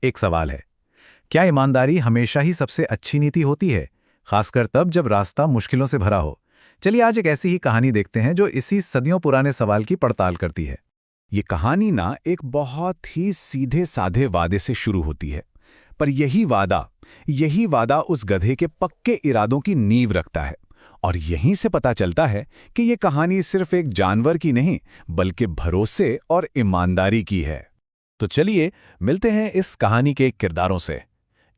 एक सवाल है, क्या ईमानदारी हमेशा ही सबसे अच्छी नीति होती है, खासकर तब जब रास्ता मुश्किलों से भरा हो? चलिए आज एक ऐसी ही कहानी देखते हैं जो इसी सदियों पुराने सवाल की पड़ताल करती है। ये कहानी ना एक बहुत ही सीधे साधे वादे से शुरू होती है, पर यही वादा उस गधे के पक्के इरादों की नींव रखता है। और यहीं से पता चलता है कि ये कहानी सिर्फ एक जानवर की नहीं, बल्कि भरोसे और ईमानदारी की है। तो चलिए मिलते हैं इस कहानी के किरदारों से।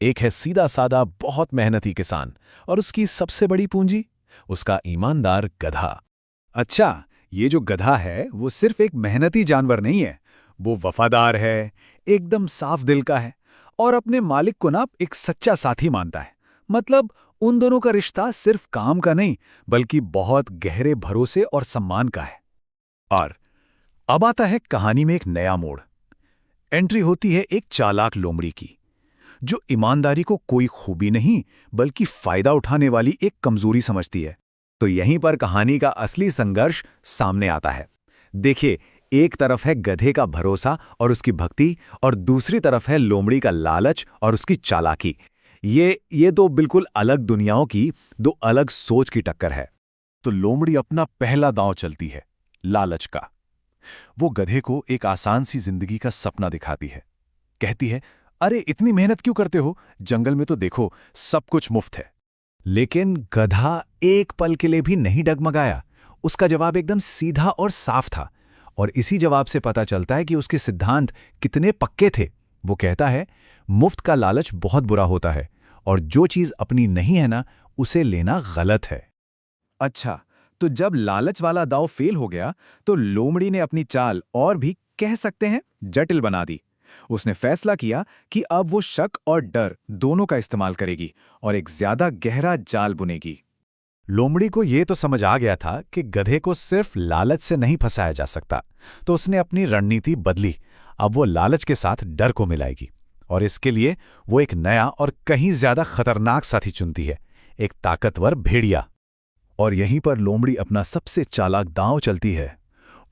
एक है सीधा साधा बहुत मेहनती किसान, और उसकी सबसे बड़ी पूंजी उसका ईमानदार गधा। अच्छा, ये जो गधा है वो सिर्फ एक मेहनती जानवर नहीं है, वो वफादार है, एकदम साफ दिल का है और अपने मालिक को ना एक सच्चा साथी मानता है। मतलब उन दोनों का रिश्ता सिर्फ काम का नहीं, बल्कि बहुत गहरे भरोसे और सम्मान का है। और अब आता है कहानी में एक नया मोड़। एंट्री होती है एक चालाक लोमड़ी की, जो ईमानदारी को कोई खूबी नहीं बल्कि फायदा उठाने वाली एक कमजोरी समझती है। तो यहीं पर कहानी का असली संघर्ष सामने आता है। देखिए, एक तरफ है गधे का भरोसा और उसकी भक्ति, और दूसरी तरफ है लोमड़ी का लालच और उसकी चालाकी। ये तो बिल्कुल अलग दुनियाओं की दो अलग सोच की टक्कर है। तो लोमड़ी अपना पहला दांव चलती है, लालच का। वो गधे को एक आसान सी जिंदगी का सपना दिखाती है। कहती है, अरे इतनी मेहनत क्यों करते हो, जंगल में तो देखो सब कुछ मुफ्त है। लेकिन गधा एक पल के लिए भी नहीं डगमगाया। उसका जवाब एकदम सीधा और साफ था, और इसी जवाब से पता चलता है कि उसके सिद्धांत कितने पक्के थे। वो कहता है, मुफ्त का लालच बहुत बुरा होता है, और जो चीज अपनी नहीं है ना, उसे लेना गलत है। अच्छा, तो जब लालच वाला दांव फेल हो गया, तो लोमड़ी ने अपनी चाल और भी कह सकते हैं जटिल बना दी। उसने फैसला किया कि अब वो शक और डर दोनों का इस्तेमाल करेगी और एक ज्यादा गहरा जाल बुनेगी। लोमड़ी को ये तो समझ आ गया था कि गधे को सिर्फ लालच से नहीं फंसाया जा सकता, तो उसने अपनी रणनीति बदली। अब वो लालच के साथ डर को मिलाएगी, और इसके लिए वो एक नया और कहीं ज्यादा खतरनाक साथी चुनती है, एक ताकतवर भेड़िया। और यहीं पर लोमड़ी अपना सबसे चालाक दांव चलती है।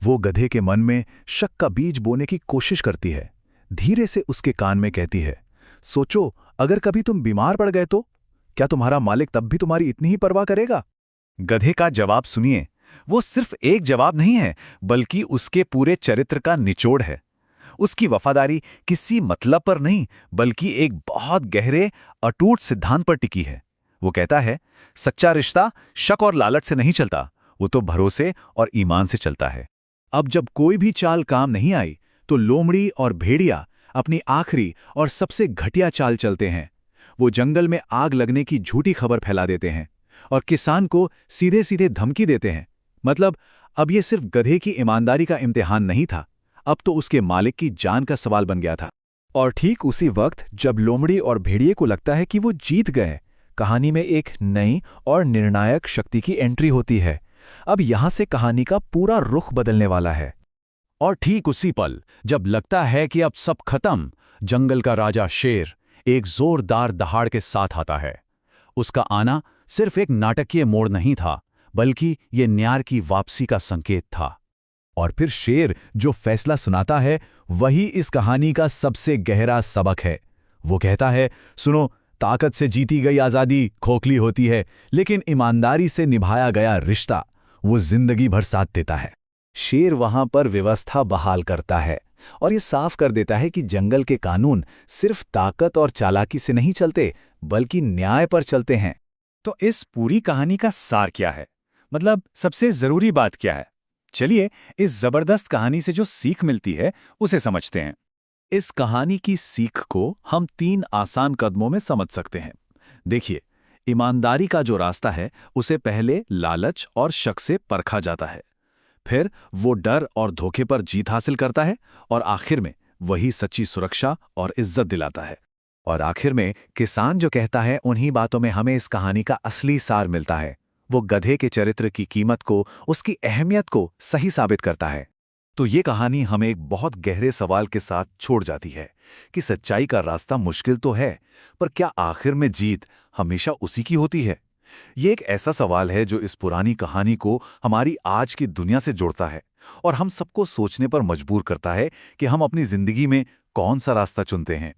वो गधे के मन में शक का बीज बोने की कोशिश करती है। धीरे से उसके कान में कहती है, सोचो, अगर कभी तुम बीमार पड़ गए तो क्या तुम्हारा मालिक तब भी तुम्हारी इतनी ही परवाह करेगा? गधे का जवाब सुनिए, वो सिर्फ एक जवाब नहीं है, बल्कि उसके पूरे चरित्र का निचोड़ है। उसकी वफादारी किसी मतलब पर नहीं, बल्कि एक बहुत गहरे अटूट सिद्धांत पर टिकी है। वो कहता है, सच्चा रिश्ता शक और लालच से नहीं चलता, वो तो भरोसे और ईमान से चलता है। अब जब कोई भी चाल काम नहीं आई, तो लोमड़ी और भेड़िया अपनी आखिरी और सबसे घटिया चाल चलते हैं। वो जंगल में आग लगने की झूठी खबर फैला देते हैं और किसान को सीधे सीधे धमकी देते हैं। मतलब अब ये सिर्फ गधे की ईमानदारी का इम्तिहान नहीं था, अब तो उसके मालिक की जान का सवाल बन गया था। और ठीक उसी वक्त जब लोमड़ी और भेड़िए को लगता है कि वो जीत गए, कहानी में एक नई और निर्णायक शक्ति की एंट्री होती है। अब यहां से कहानी का पूरा रुख बदलने वाला है। और ठीक उसी पल जब लगता है कि अब सब खत्म, जंगल का राजा शेर एक जोरदार दहाड़ के साथ आता है। उसका आना सिर्फ एक नाटकीय मोड़ नहीं था, बल्कि ये न्याय की वापसी का संकेत था। और फिर शेर जो फैसला सुनाता है, वही इस कहानी का सबसे गहरा सबक है। वो कहता है, सुनो, ताकत से जीती गई आज़ादी खोखली होती है, लेकिन ईमानदारी से निभाया गया रिश्ता वो जिंदगी भर साथ देता है। शेर वहां पर व्यवस्था बहाल करता है और ये साफ कर देता है कि जंगल के कानून सिर्फ ताकत और चालाकी से नहीं चलते, बल्कि न्याय पर चलते हैं। तो इस पूरी कहानी का सार क्या है? मतलब सबसे जरूरी बात क्या है? चलिए इस जबरदस्त कहानी से जो सीख मिलती है उसे समझते हैं। इस कहानी की सीख को हम 3 आसान कदमों में समझ सकते हैं। देखिए, ईमानदारी का जो रास्ता है उसे पहले लालच और शक से परखा जाता है, फिर वो डर और धोखे पर जीत हासिल करता है, और आखिर में वही सच्ची सुरक्षा और इज्जत दिलाता है। और आखिर में किसान जो कहता है, उन्हीं बातों में हमें इस कहानी का असली सार मिलता है। वो गधे के चरित्र की कीमत को, उसकी अहमियत को सही साबित करता है। तो ये कहानी हमें एक बहुत गहरे सवाल के साथ छोड़ जाती है कि सच्चाई का रास्ता मुश्किल तो है, पर क्या आखिर में जीत हमेशा उसी की होती है? ये एक ऐसा सवाल है जो इस पुरानी कहानी को हमारी आज की दुनिया से जोड़ता है और हम सबको सोचने पर मजबूर करता है कि हम अपनी जिंदगी में कौन सा रास्ता चुनते हैं।